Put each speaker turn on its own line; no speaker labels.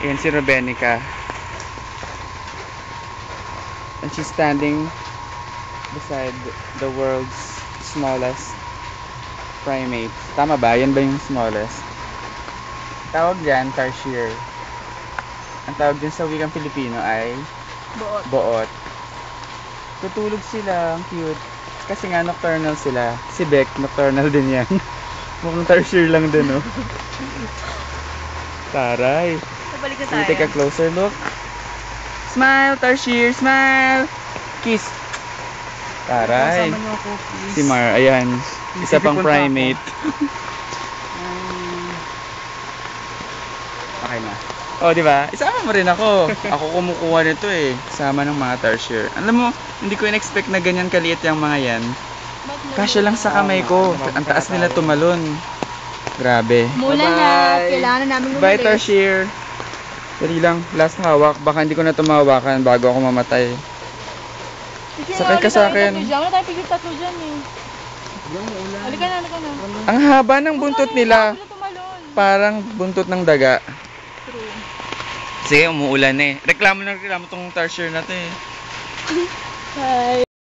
Ayan si Rubenica. And she's standing beside the world's smallest primate. Tama ba? Yan ba yung smallest? Tawag dyan, tarsier. Ang tawag dyan sa wikang Pilipino ay
Boot.
boot. Tutulog sila, ang cute. Kasi nga nocturnal sila. Si Beck, nocturnal din yan. Mukhang tarsier lang din, no? Taray.
Balik na
Can you
tayo.
take a closer look? Smile, tarsier, smile! Kiss. Taray.
Kasama niyo ako, please.
Si Mar, ayan. Isa pang
Punta
primate. Okay na. Oh, di ba? Isama mo rin ako. Ako kumukuha nito eh. Sama ng mga tarsier. Alam mo, hindi ko in-expect na ganyan kaliit yung mga yan. Kasya lang sa kamay ko. Ang taas nila tumalon. Grabe.
Mula na, kailangan na namin
Bye,
umalis.
tarsier. Dali lang, last hawak. Baka hindi ko na tumawakan bago ako mamatay. Sakay ka sa akin.
Wala tayo pigil tatlo dyan eh. Halika na, halika na.
Ang haba ng buntot nila.
Wala tumalon.
Parang buntot ng daga.
True.
Sige, umuulan eh. Reklamo tong tarsier na to eh.
Hi.